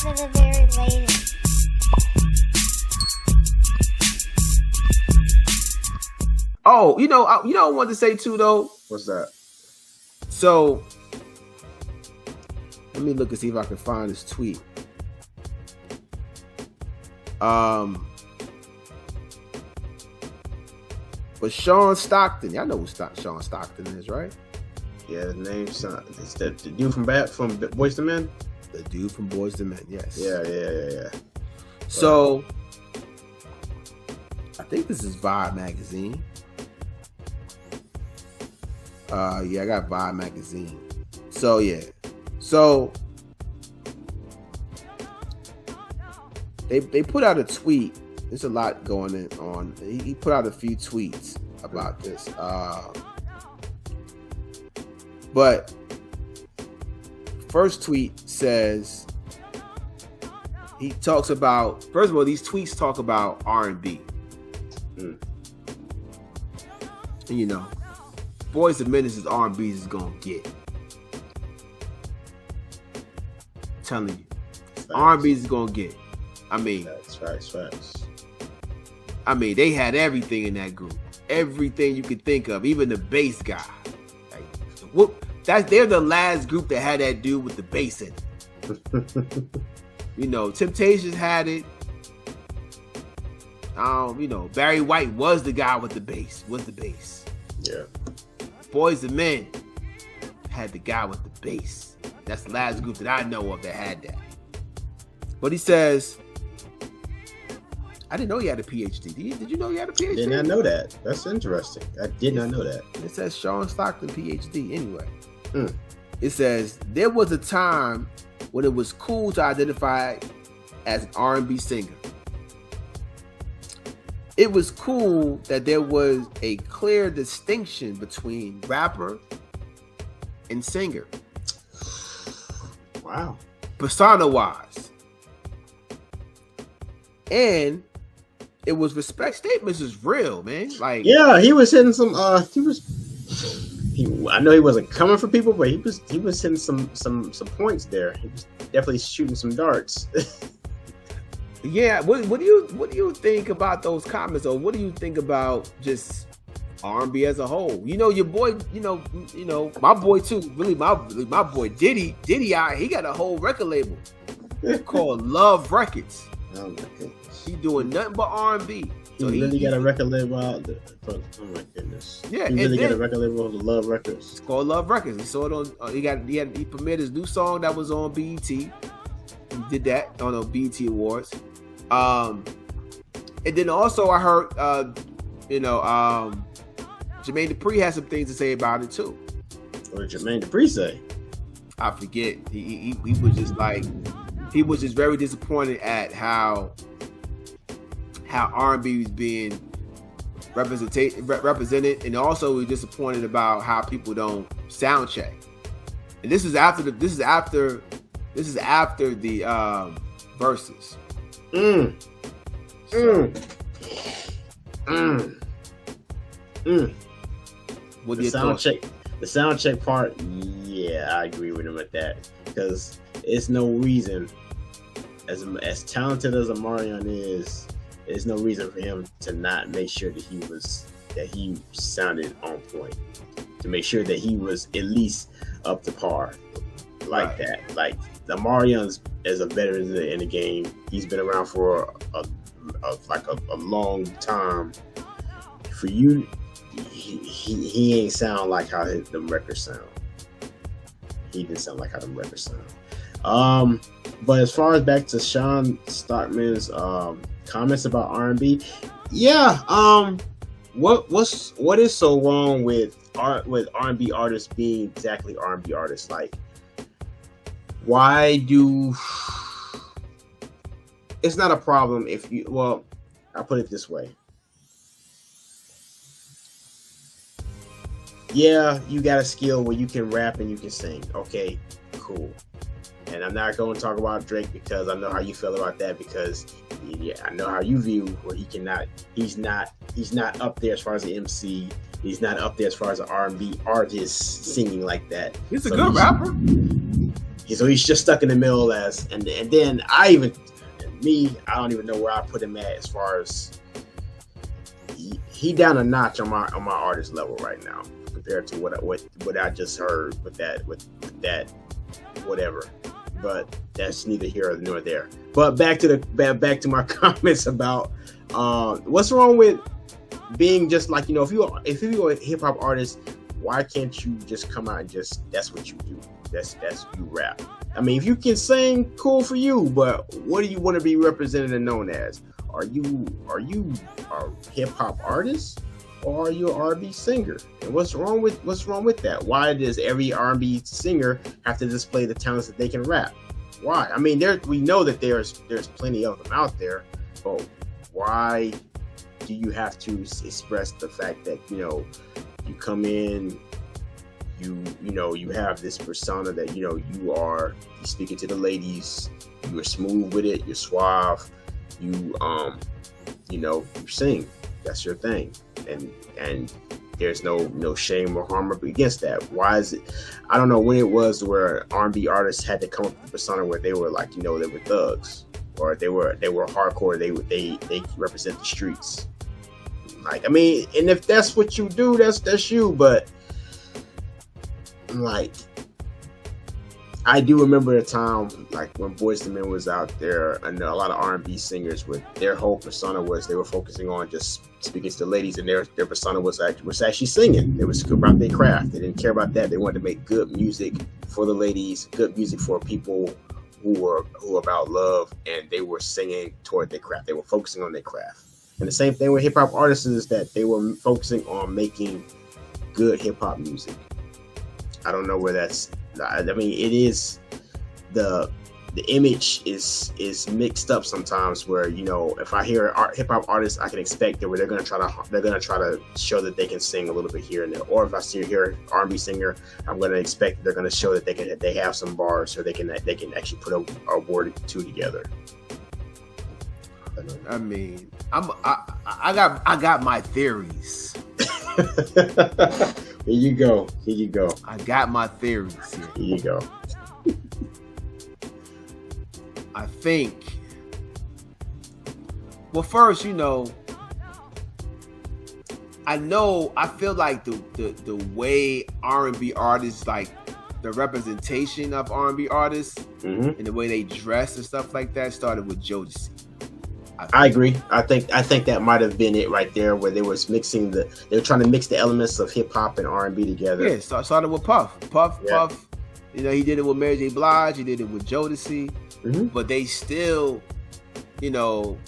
for the very lady. Oh, you know what I wanted to say too though. What's that? So let me look and see if I can find this tweet. But Sean Stockton, y'all know who Sean Stockton is, right? Yeah, the name's it's the dude from Boyz II Men. The dude from Boyz II Men, yes. Yeah. So I think this is Vibe magazine. Yeah, I got Vibe magazine. So yeah. So they put out a tweet. There's a lot going on. He put out a few tweets about this. But first tweet says, he talks about, first of all, these tweets talk about R&B. And you know, Boyz II Men is R&B is gonna get. I'm telling you, R&B is gonna get. I mean, facts. I mean, they had everything in that group, everything you could think of, even the bass guy. Like, they're the last group that had that dude with the bass in it. You know, Temptations had it. You know, Barry White was the guy with the bass. Yeah. Boyz II Men had the guy with the bass. That's the last group that I know of that had that. But he says, I didn't know he had a PhD. Did you know he had a PhD? Did not know that. That's interesting. I did not know that. It says Sean Stockton PhD anyway. It says, there was a time when it was cool to identify as an R&B singer. It was cool that there was a clear distinction between rapper and singer. Wow. Persona-wise. And it was respect statements is real, man. Like, yeah, he was hitting some I know he wasn't coming for people, but he was hitting some points there. He was definitely shooting some darts. Yeah, what do you think about those comments, or what do you think about just R&B as a whole? You know, your boy, you know, my boy too. Really, my boy Diddy, he got a whole record label called Love Records. Oh my goodness, he doing nothing but R&B. So he really got a record label out there. Oh my goodness. Yeah, he really got a record label called Love Records. It's called Love Records. We saw it on. He premiered his new song that was on BET. He did that on the BET Awards. And then also I heard, Jermaine Dupri has some things to say about it too. What did Jermaine Dupri say? I forget. He was just like, he was just very disappointed at how R&B was being represented, and also he was disappointed about how people don't sound check. And this is after the verses. What do you think? The sound check part, yeah, I agree with him at that, because it's no reason, as talented as Omarion is, there's no reason for him to not make sure that he sounded on point, to make sure that he was at least up to par like that. Like, Omarion is a veteran in the game. He's been around for a long time. For you, he ain't sound like how them records sound. He didn't sound like how them records sound. But as far as back to Sean Stockman's comments about R&B, yeah. What is so wrong with R&B artists being exactly R&B artists? Like, why do? It's not a problem if you. Well, I'll put it this way. Yeah, you got a skill where you can rap and you can sing. Okay, cool. And I'm not going to talk about Drake because I know how you feel about that, because I know how you view where he's not up there as far as the MC. He's not up there as far as an R&B artist singing like that. He's a good rapper. So he's just stuck in the middle and then I don't even know where I put him at as far as he down a notch on my artist level right now compared to what I just heard with that whatever. But that's neither here nor there. But back to my comments about what's wrong with being just like, if you're a hip hop artist, why can't you just come out and just that's what you do? That's you rap. I mean, if you can sing, cool for you, but what do you want to be represented and known as? Are you a hip hop artist or are you an R&B singer? And what's wrong with that? Why does every R&B singer have to display the talents that they can rap? Why? I mean, we know that there's plenty of them out there, but why do you have to express the fact that you come in, you have this persona that you're speaking to the ladies, you're smooth with it, you're suave, you sing, that's your thing, and there's no shame or harm against that. Why is it? I don't know when it was where R&B artists had to come up with a persona where they were like, they were thugs, or they were hardcore. They represent the streets. Like, I mean, and if that's what you do, that's you. But like, I do remember a time like when Boyz II Men was out there, and a lot of R&B singers with their whole persona was they were focusing on just speaking to the ladies, and their persona was actually singing. It was about their craft. They didn't care about that. They wanted to make good music for the ladies, good music for people who were about love, and they were singing toward their craft. They were focusing on their craft. And the same thing with hip hop artists is that they were focusing on making good hip hop music. I don't know where that's. I mean, it is the image is mixed up sometimes. Where if I hear hip hop artists, I can expect that they're gonna try to show that they can sing a little bit here and there. Or if I hear R&B singer, I'm gonna expect that they're gonna show that they have some bars, so they can actually put a word or two together. I mean, I got my theories. Here you go. I got my theories here. Here you go. I think. Well, first, I feel like the way R&B artists, like the representation of R&B artists, and the way they dress and stuff like that, started with Jodeci. I agree. I think that might have been it right there, where they were trying to mix the elements of hip hop and R&B together. Yeah, started with Puff. Puff. He did it with Mary J. Blige. He did it with Jodeci. But they still, even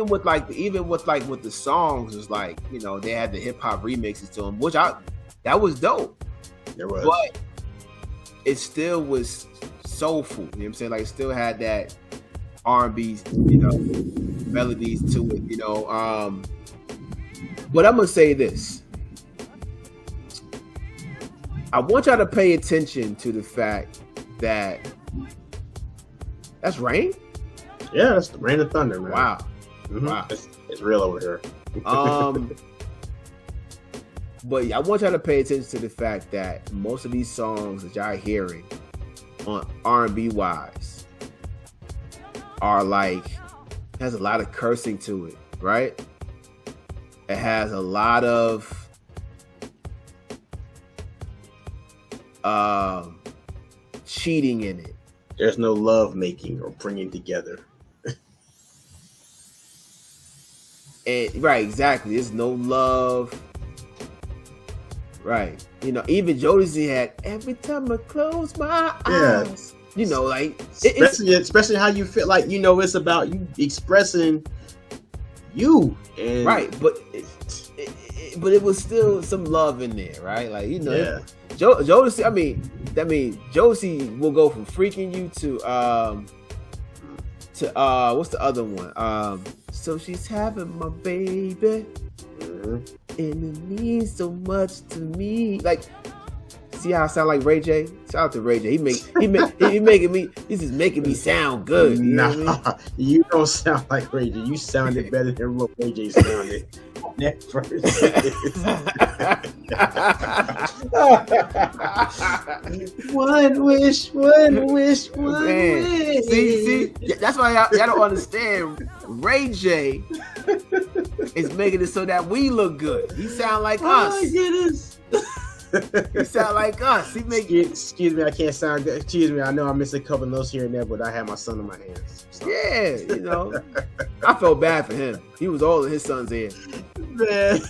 with the songs, was like, they had the hip hop remixes to them, which that was dope. It was, but it still was soulful. You know what I'm saying? Like, it still had that R&B, melodies to it, But I'm gonna say this. I want y'all to pay attention to the fact that that's rain. Yeah, that's the rain and thunder, man. Wow. Mm-hmm. Wow, it's real over here. But I want y'all to pay attention to the fact that most of these songs that y'all hearing on R&B wise are like, has a lot of cursing to it, right? It has a lot of cheating in it. There's no love making or bringing together. And right, exactly. There's no love. Right. Even Jodeci had "Every Time I Close My Eyes." Like especially how you feel, like it's about you expressing you, and right. But it was still some love in there, right? Like yeah. Jodeci. I mean, Jodeci will go from "Freaking You" to what's the other one? So she's having my baby, and it means so much to me. Like, see how I sound like Ray J? Shout out to Ray J. He's just making me sound good. You know what I mean? You don't sound like Ray J. You sounded better than what Ray J sounded. That verse. One wish, one wish, one wish. See, that's why y'all don't understand. Ray J is making it so that we look good. He sound like us. My goodness. He sound like us. He make excuse me, I can't sound good. Excuse me, I know I missed a couple notes here and there, but I had my son in my hands. So. Yeah, you know. I felt bad for him. He was all in his son's ear. Man.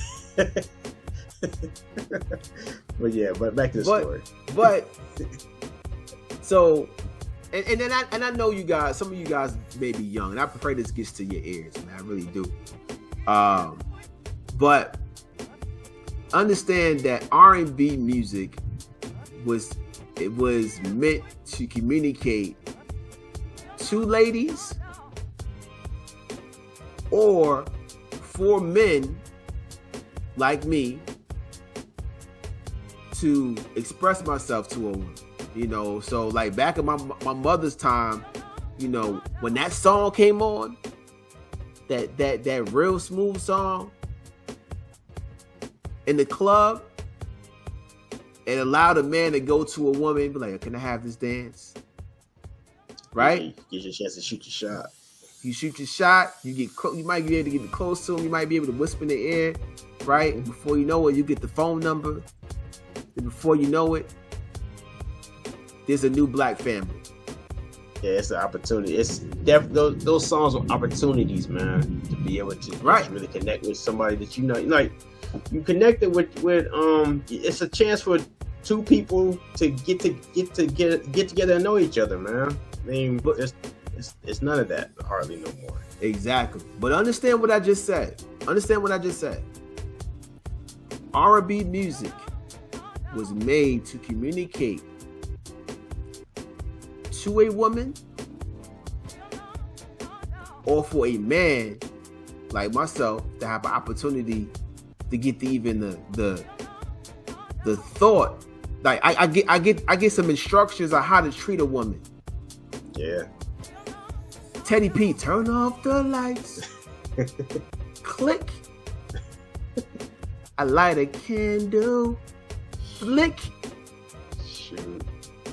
But yeah, but back to the story. But so and then I know you guys, some of you guys may be young, and I pray this gets to your ears, man. I really do. But understand that R&B music was meant to communicate to ladies or for men like me to express myself to a woman, you know. So like back in my mother's time, you know, when that song came on, that real smooth song in the club, it allowed a man to go to a woman and be like, "Can I have this dance?" Right? Get your chance to shoot your shot. You shoot your shot. You might be able to get close to him. You might be able to whisper in their ear, right? And before you know it, you get the phone number. And before you know it, there's a new black family. Yeah, it's an opportunity. It's those songs are opportunities, man, to be able to really connect with somebody that you know. Like you connected with. It's a chance for two people to get together and know each other, man. I mean, but it's none of that hardly no more. Exactly. But understand what I just said. R&B music was made to communicate to a woman or for a man like myself to have an opportunity to get the thought. Like I get some instructions on how to treat a woman. Yeah. Teddy P, turn off the lights. Click. I light a candle. Flick. Shoot.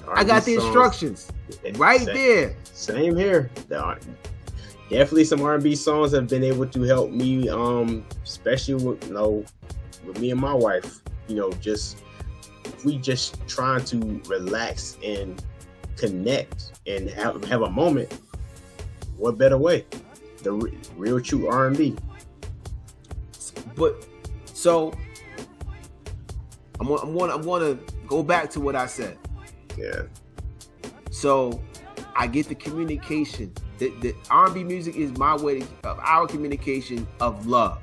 I got the instructions right there. Same here. Definitely some R&B songs have been able to help me, especially with me and my wife. You know, we just trying to relax and connect and have a moment. What better way? The real true R&B. But so I'm gonna go back to what I said. Yeah. So I get the communication. The R&B music is my way of our communication of love.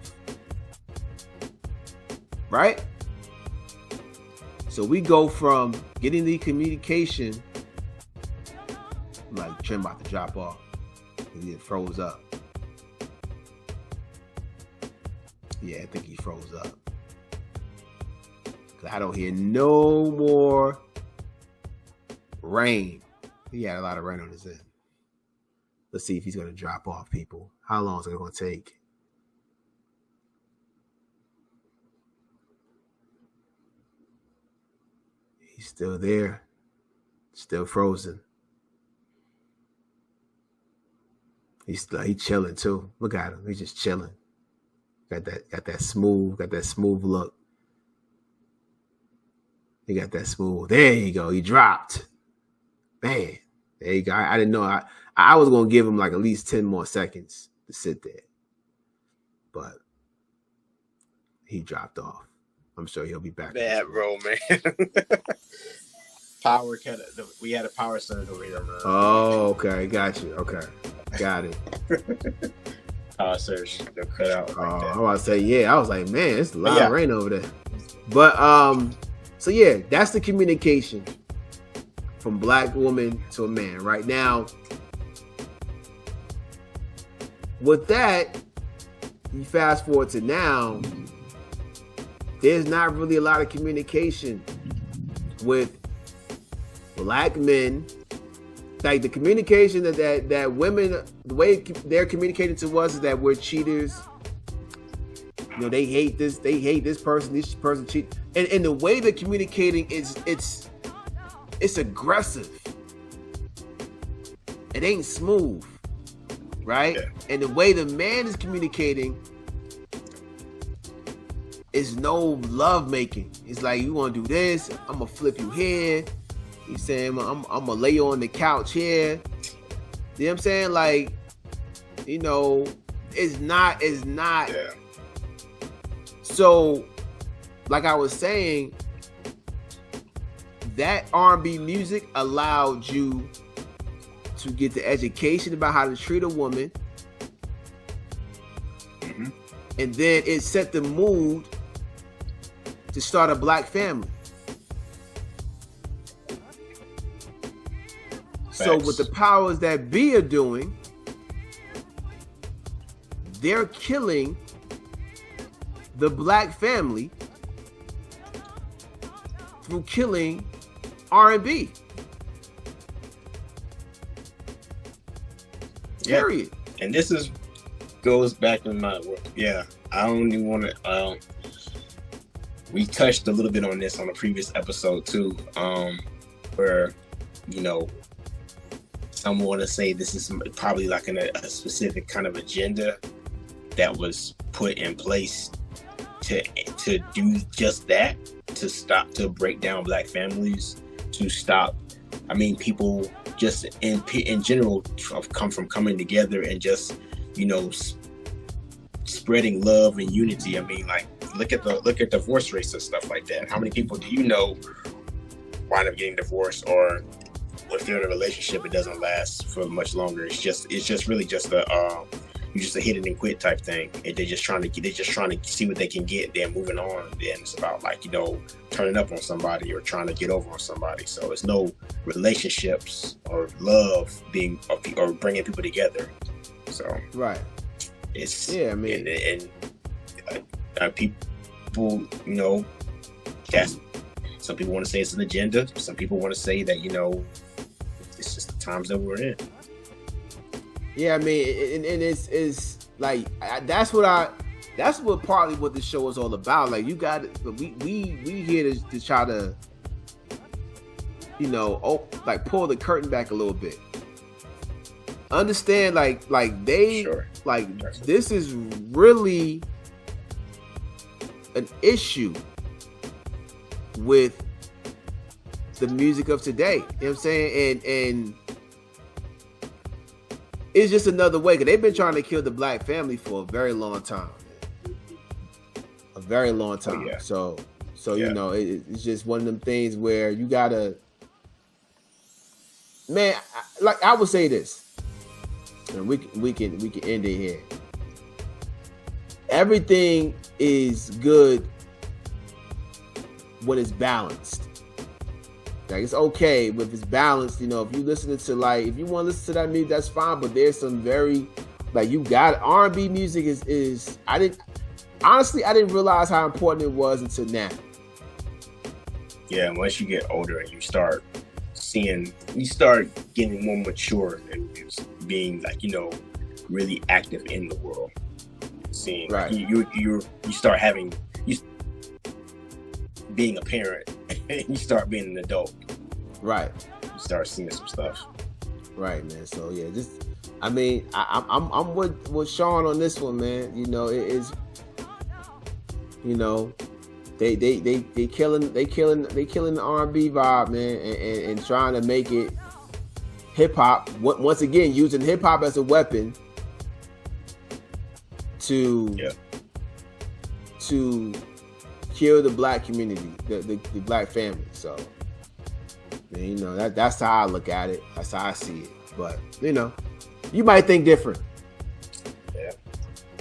Right? So we go from getting the communication, like Trent about to drop off. He froze up. Yeah, I think he froze up. Cause I don't hear no more rain. He had a lot of rain on his end. Let's see if he's gonna drop off, people. How long is it gonna take? He's still there. Still frozen. He's chilling too. Look at him. He's just chilling. Got that smooth look. He got that smooth. There you go. He dropped. Man. There you go. I didn't know. I was gonna give him like at least 10 more seconds to sit there. But he dropped off. I'm sure he'll be back. Bad roll, man. Power cut. We had a power surge over here, man. Oh, okay. Got you. Okay. Got it. Power surge. They'll cut out like that. I was to say, yeah. I was like, man, it's a lot of rain over there. But so yeah, that's the communication from black woman to a man. Right now, with that, you fast forward to now, there's not really a lot of communication with black men. Like the communication that women, the way they're communicating to us is that we're cheaters, You know, they hate this person, this person cheat. And the way they're communicating is it's aggressive. It ain't smooth, right? Yeah. And the way the man is communicating is no love making. It's like, you want to do this, I'm gonna flip you here. He's saying, I'm gonna lay you on the couch here. You know what I'm saying? Like, you know, it's not. Yeah. So, like I was saying, that R&B music allowed you to get the education about how to treat a woman. Mm-hmm. And then it set the mood to start a black family. So what the powers that be are doing, they're killing the black family through killing R&B. Period. And this goes back to my I don't even want to. We touched a little bit on this on a previous episode too, where, you know, some want to say this is probably like a specific kind of agenda that was put in place to do just that, to break down black families, to stop. I mean, people just in general have coming together and just, you know, spreading love and unity. I mean, like, look at divorce rates and stuff like that. How many people do you know wind up getting divorced, or if they're in a relationship, it doesn't last for much longer? It's just really just a hit it and quit type thing. And they're just trying to see what they can get. They're moving on. And it's about, like, you know, turning up on somebody or trying to get over on somebody. So it's no relationships or love or bringing people together. So right. It's I mean, and people, you know, some people want to say it's an agenda. Some people want to say that, you know, it's just the times that we're in. Yeah, I mean, and it's like, that's what partly what the show is all about. Like, you got we here to try to, you know, like pull the curtain back a little bit. Understand, like they Sure. like this is really an issue with the music of today. You know what I'm saying? And it's just another way, because they've been trying to kill the black family for a very long time. A very long time. Oh, yeah. So Yeah. you know, it's just one of them things where you gotta, man. Like, I would say this, and we can end it here. Everything is good when it's balanced. Like, it's okay if it's balanced. You know, if you listen to, like, if you want to listen to that music, that's fine. But there's some very, like, you got R&B music is I didn't realize how important it was until now. Yeah, once you get older and you start getting more mature and just being, like, you know, really active in the world. Seeing, right. You start being a parent. You start being an adult. Right. You start seeing some stuff. Right, man. So yeah, just, I mean, I'm with Sean on this one, man. You know, it is, you know, they killing the R&B vibe, man, and trying to make it hip hop. Once again, using hip hop as a weapon to kill the black community, the black family. So, you know, that's how I look at it. That's how I see it. But, you know, you might think different. Yeah.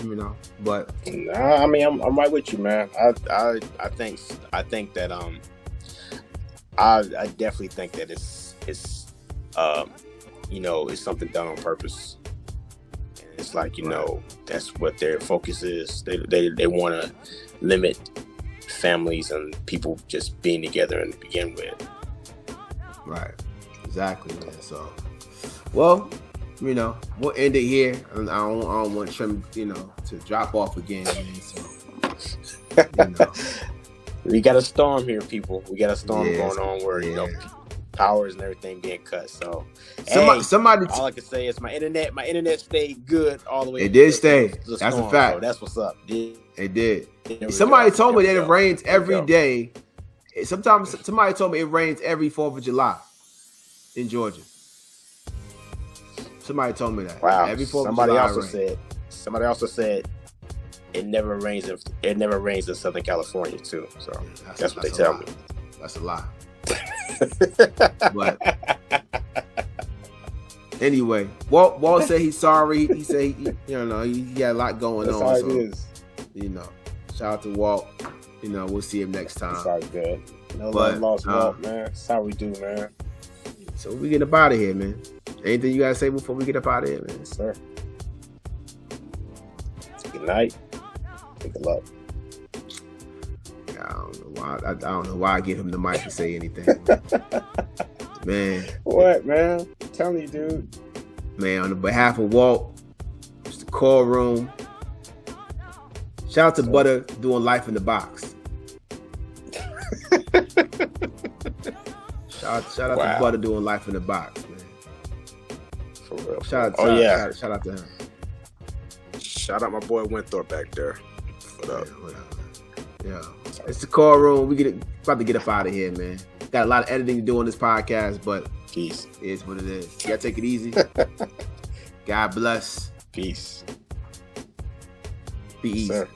You know, but nah, I mean, I'm right with you, man. I think that I definitely think that it's you know, it's something done on purpose. And it's like, you know, that's what their focus is. They want to limit families and people just being together and to begin with. Right. Exactly, man. So, well, you know, we'll end it here. I don't want Trim, you know, to drop off again, man. So, You know. We got a storm here, people. We got a storm Yeah, going on where, yeah. powers and everything being cut. So, Somebody all I can say is my internet stayed good all the way. It did stay. The That's a storm, fact. So that's what's up. It did. There we Somebody go. told me There that we it go. rains There we every go. day. Sometimes somebody told me it rains every 4th of July in Georgia. Somebody told me that. Wow. Every 4th Somebody of July also rain. said it never rains in Southern California too. So that's what they tell me. That's a lie. But anyway, Walt said he's sorry. He said he had a lot going That's on. how So, it is. Shout out to Walt. We'll see him next time. It's all good. No But, love lost, Walt, man. That's how we do, man. So we get up out of here, man. Anything you gotta say before we get up out of here, man? Yes, sir. Good night. Good luck. I don't know why I give him the mic to say anything. Man. What, man? I'm telling you, dude. Man, on the behalf of Walt, Mr. Core Room, shout out to Butter doing Life in the Box. Shout out to Butter doing Life in the Box, man. For real. Shout out to him. Shout out my boy Winthrop back there. What up? Yeah. It's the Core Room. About to get up out of here, man. Got a lot of editing to do on this podcast, but Peace. It is what it is. You gotta take it easy. God bless. Peace. Be easy. Sir.